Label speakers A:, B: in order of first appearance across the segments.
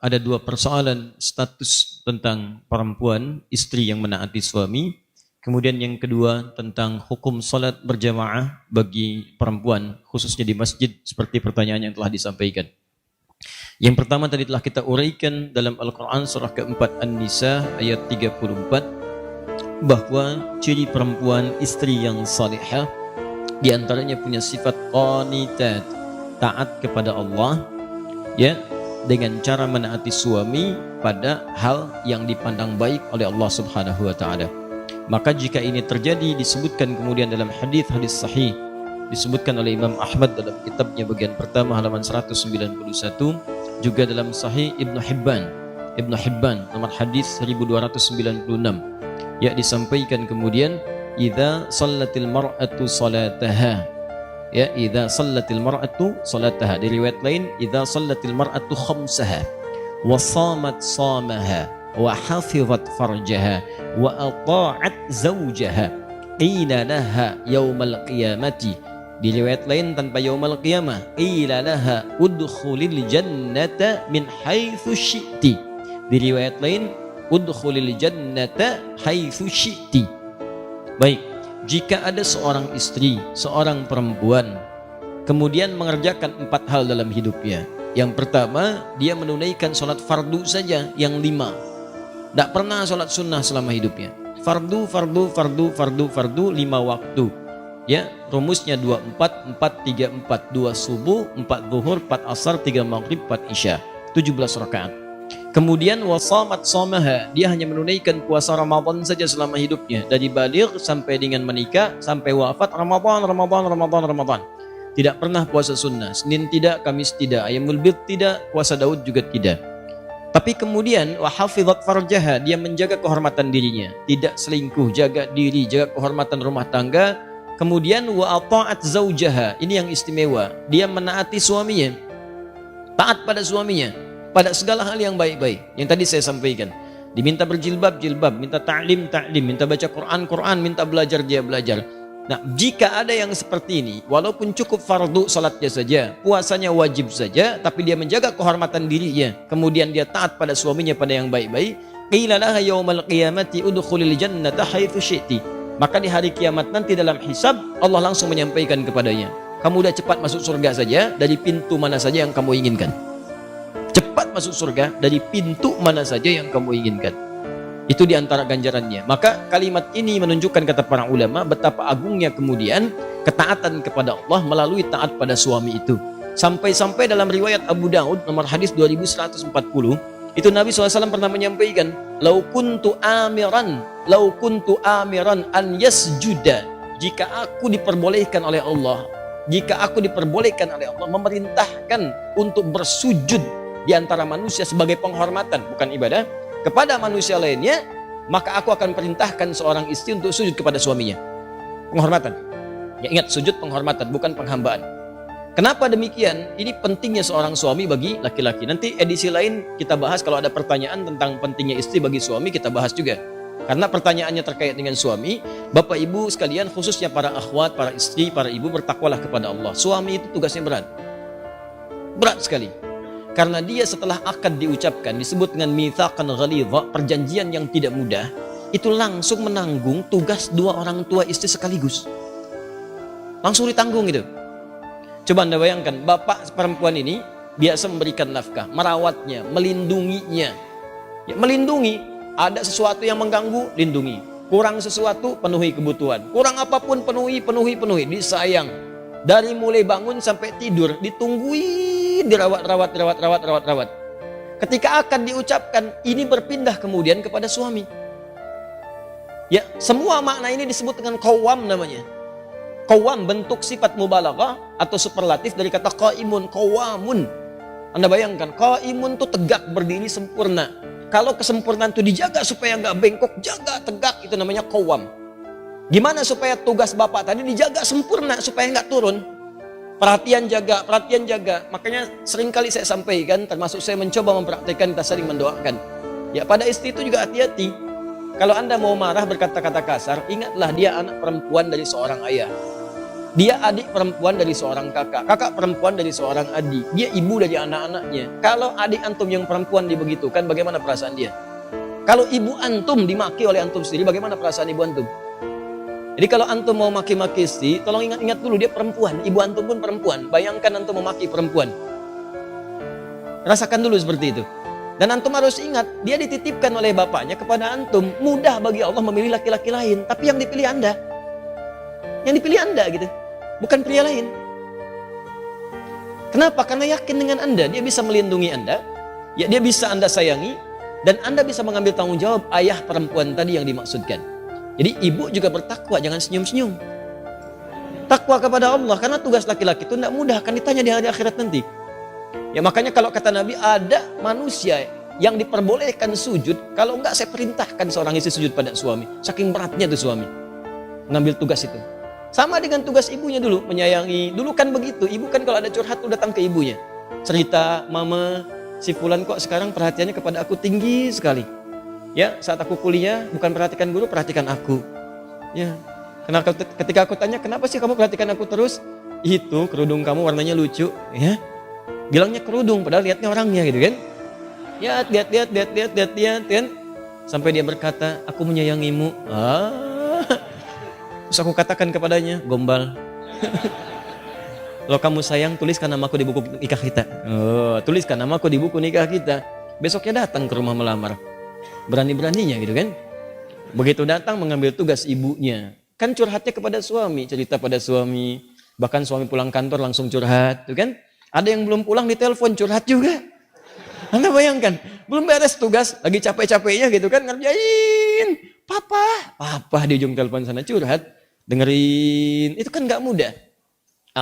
A: ada dua persoalan status tentang perempuan, istri yang menaati suami. Kemudian yang kedua tentang hukum salat berjamaah bagi perempuan, khususnya di masjid, seperti pertanyaan yang telah disampaikan. Yang pertama tadi telah kita uraikan dalam Al-Quran surah keempat An-Nisa ayat 34, bahwa ciri perempuan istri yang salihah diantaranya punya sifat qanitat, taat kepada Allah, ya, dengan cara menaati suami pada hal yang dipandang baik oleh Allah Subhanahu wa taala. Maka jika ini terjadi, disebutkan kemudian dalam hadis-hadis sahih, disebutkan oleh Imam Ahmad dalam kitabnya bagian pertama halaman 191, juga dalam sahih Ibnu Hibban nomor hadis 1296, ya, disampaikan kemudian idza shallatil mar'atu salataha, ya, idza shallatil mar'atu salataha. Di riwayat lain idza shallatil mar'atu khamsaha wa shamat shamaha wa hafizat farjaha wa ata'at zawjaha qila laha yaumal qiyamati. Di riwayat lain tanpa yaumal qiyamah, qila laha udkhulil jannata min haitsu syi'ti. Di riwayat lain udkhulil jannata haitsu syi'ti. Baik, jika ada seorang istri, seorang perempuan, kemudian mengerjakan 4 hal dalam hidupnya. Yang pertama, dia menunaikan sholat fardu saja yang 5. Tidak pernah sholat sunnah selama hidupnya. Fardu 5 waktu. Ya, rumusnya 24, 4, 3, 4. 2 subuh, 4 zuhur, 4 asar, 3 maghrib, 4 isya. 17 rakaat. Kemudian wasamat somaha, dia hanya menunaikan puasa Ramadan saja selama hidupnya, dari baligh sampai dengan menikah, sampai wafat Ramadan. Tidak pernah puasa sunnah, Senin tidak, Kamis tidak, Ayyamul Bid tidak, puasa Daud juga tidak. Tapi kemudian wahafizat farjaha, dia menjaga kehormatan dirinya, tidak selingkuh, jaga diri, jaga kehormatan rumah tangga. Kemudian wa ata'at zaujaha, ini yang istimewa, dia menaati suaminya, taat pada suaminya pada segala hal yang baik-baik. Yang tadi saya sampaikan, diminta berjilbab, jilbab, minta ta'lim, minta baca Quran, minta belajar, dia belajar. Nah, jika ada yang seperti ini, walaupun cukup fardu salatnya saja, puasanya wajib saja, tapi dia menjaga kehormatan dirinya, kemudian dia taat pada suaminya pada yang baik-baik, qila laha yaumal qiyamati udkhulil jannata haitsu syi'ti. Maka di hari kiamat nanti dalam hisab, Allah langsung menyampaikan kepadanya, kamu udah cepat masuk surga saja dari pintu mana saja yang kamu inginkan. Cepat masuk surga dari pintu mana saja yang kamu inginkan. Itu diantara ganjarannya. Maka kalimat ini menunjukkan, kata para ulama, betapa agungnya kemudian ketaatan kepada Allah melalui taat pada suami itu. Sampai-sampai dalam riwayat Abu Daud nomor hadis 2140, itu Nabi SAW pernah menyampaikan, lau kuntu amiran an yasjuda, jika aku diperbolehkan oleh Allah memerintahkan untuk bersujud di antara manusia sebagai penghormatan, bukan ibadah, kepada manusia lainnya, maka aku akan perintahkan seorang istri untuk sujud kepada suaminya. Penghormatan. Ya, ingat, sujud penghormatan, bukan penghambaan. Kenapa demikian? Ini pentingnya seorang suami bagi laki-laki. Nanti edisi lain kita bahas, kalau ada pertanyaan tentang pentingnya istri bagi suami, kita bahas juga. Karena pertanyaannya terkait dengan suami. Bapak ibu sekalian, khususnya para akhwat, para istri, para ibu, bertakwalah kepada Allah. Suami itu tugasnya berat. Berat sekali. Karena dia setelah akad diucapkan, disebut dengan mitsaqan ghalidha, perjanjian yang tidak mudah, itu langsung menanggung tugas 2 orang tua istri sekaligus. Langsung ditanggung itu. Coba Anda bayangkan, bapak perempuan ini biasa memberikan nafkah, merawatnya, melindunginya. Ya, melindungi, ada sesuatu yang mengganggu, lindungi. Kurang sesuatu, penuhi kebutuhan. Kurang apapun, penuhi, disayang. Dari mulai bangun sampai tidur, ditungguin, dirawat. Ketika akan diucapkan, ini berpindah kemudian kepada suami. Ya, semua makna ini disebut dengan qawwam namanya. Qawwam bentuk sifat mubalaghah atau superlatif dari kata qaimun, qawamun. Anda bayangkan, qaimun itu tegak, berdiri sempurna. Kalau kesempurnaan itu dijaga supaya nggak bengkok, jaga tegak, itu namanya qawwam. Gimana supaya tugas bapak tadi dijaga sempurna supaya nggak turun? Perhatian jaga. Makanya seringkali saya sampaikan, termasuk saya mencoba mempraktikkan, kita sering mendoakan. Ya, pada istri itu juga hati-hati. Kalau Anda mau marah berkata-kata kasar, ingatlah dia anak perempuan dari seorang ayah. Dia adik perempuan dari seorang kakak, kakak perempuan dari seorang adik, dia ibu dari anak-anaknya. Kalau adik antum yang perempuan dibegitukan, bagaimana perasaan dia? Kalau ibu antum dimaki oleh antum sendiri, bagaimana perasaan ibu antum? Jadi kalau antum mau maki-maki istri, tolong ingat-ingat dulu dia perempuan, ibu antum pun perempuan. Bayangkan antum memaki perempuan. Rasakan dulu seperti itu. Dan antum harus ingat, dia dititipkan oleh bapaknya kepada antum. Mudah bagi Allah memilih laki-laki lain, tapi yang dipilih Anda. Yang dipilih Anda gitu. Bukan pria lain. Kenapa? Karena yakin dengan Anda, dia bisa melindungi Anda, ya dia bisa Anda sayangi, dan Anda bisa mengambil tanggung jawab ayah perempuan tadi yang dimaksudkan. Jadi ibu juga bertakwa, jangan senyum-senyum. Takwa kepada Allah, karena tugas laki-laki itu tidak mudah, akan ditanya di hari akhirat nanti. Ya makanya kalau kata Nabi, ada manusia yang diperbolehkan sujud, kalau enggak saya perintahkan seorang istri sujud pada suami. Saking beratnya tuh suami mengambil tugas itu. Sama dengan tugas ibunya dulu, menyayangi. Dulu kan begitu, ibu kan kalau ada curhat tuh datang ke ibunya. Cerita, mama, si fulan kok sekarang perhatiannya kepada aku tinggi sekali. Ya, saat aku kuliah, bukan perhatikan guru, perhatikan aku. Ya, karena ketika aku tanya, kenapa sih kamu perhatikan aku terus? Itu, kerudung kamu warnanya lucu. Ya, bilangnya kerudung, padahal lihatnya orangnya gitu kan. Ya, lihat, kan. Sampai dia berkata, aku menyayangimu. Terus aku katakan kepadanya, gombal. Kalau kamu sayang, tuliskan namaku di buku nikah kita. Tuliskan namaku di buku nikah kita. Besoknya datang ke rumah melamar. Berani-beraninya gitu kan. Begitu datang mengambil tugas ibunya. Kan curhatnya kepada suami, cerita pada suami. Bahkan suami pulang kantor langsung curhat, tuh kan. Ada yang belum pulang ditelepon curhat juga. Anda bayangkan, belum beres tugas, lagi capek-capeknya gitu kan, ngerjain. Papa di ujung telepon sana curhat. Dengerin, itu kan gak mudah.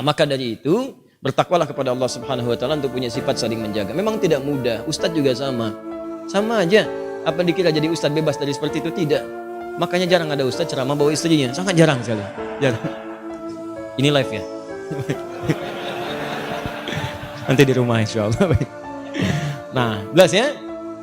A: Maka dari itu, bertakwalah kepada Allah Subhanahu wa Ta'ala untuk punya sifat saling menjaga. Memang tidak mudah, ustadz juga sama. Sama aja, apa dikira jadi ustadz bebas dari seperti itu? Tidak. Makanya jarang ada ustadz ceramah bawa istrinya, sangat jarang sekali. Jarang. Ini live ya. Nanti di rumah insya Allah. Nah, jelas ya?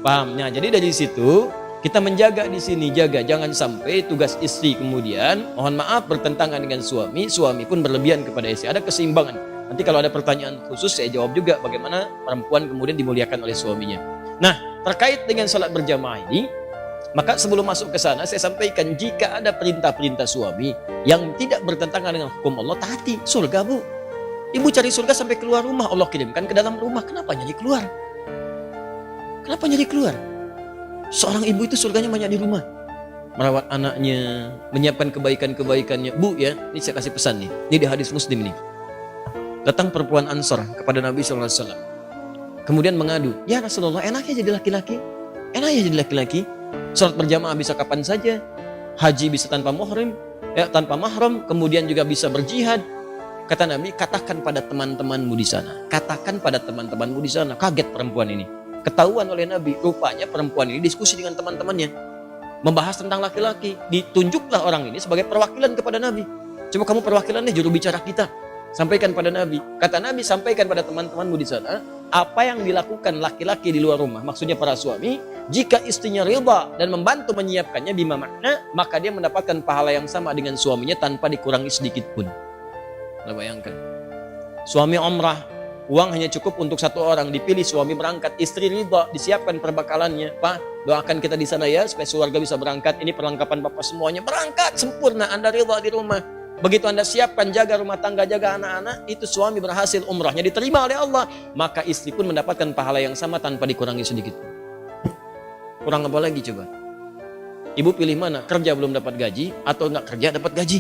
A: Pahamnya. Jadi dari situ, kita menjaga di sini, jaga jangan sampai tugas istri kemudian mohon maaf bertentangan dengan suami, suami pun berlebihan kepada istri. Ada keseimbangan. Nanti kalau ada pertanyaan khusus saya jawab juga bagaimana perempuan kemudian dimuliakan oleh suaminya. Nah, terkait dengan salat berjamaah ini, maka sebelum masuk ke sana saya sampaikan jika ada perintah-perintah suami yang tidak bertentangan dengan hukum Allah, taati. Surga, Bu. Ibu cari surga sampai keluar rumah, Allah kirimkan ke dalam rumah. Kenapa nyari keluar? Kenapa nyari keluar? Seorang ibu itu surganya banyak di rumah. Merawat anaknya, menyiapkan kebaikan-kebaikannya. Bu ya, ini saya kasih pesan nih. Ini di hadis Muslim nih. Datang perempuan Ansor kepada Nabi SAW. Kemudian mengadu, ya Rasulullah enaknya jadi laki-laki. Enaknya jadi laki-laki. Salat berjamaah bisa kapan saja. Haji bisa tanpa mahram. Tanpa mahram. Kemudian juga bisa berjihad. Kata Nabi, katakan pada teman-temanmu di sana. Katakan pada teman-temanmu di sana. Kaget perempuan ini. Ketahuan oleh Nabi, rupanya perempuan ini diskusi dengan teman-temannya. Membahas tentang laki-laki. Ditunjuklah orang ini sebagai perwakilan kepada Nabi. Coba kamu perwakilan nih, juru bicara kita. Sampaikan pada Nabi. Kata Nabi, sampaikan pada teman-temanmu di sana. Apa yang dilakukan laki-laki di luar rumah. Maksudnya para suami. Jika istrinya ridha dan membantu menyiapkannya bima makna. Maka dia mendapatkan pahala yang sama dengan suaminya tanpa dikurangi sedikit pun. Anda bayangkan. Suami umrah. Uang hanya cukup untuk satu orang, dipilih suami berangkat, istri ridha, disiapkan perbekalannya. Pak, doakan kita di sana ya, supaya keluarga bisa berangkat. Ini perlengkapan Bapak semuanya, berangkat sempurna, Anda ridha di rumah. Begitu Anda siapkan, jaga rumah tangga, jaga anak-anak, itu suami berhasil umrahnya, diterima oleh Allah. Maka istri pun mendapatkan pahala yang sama tanpa dikurangi sedikit. Kurang apa lagi coba? Ibu pilih mana? Kerja belum dapat gaji, atau enggak kerja dapat gaji?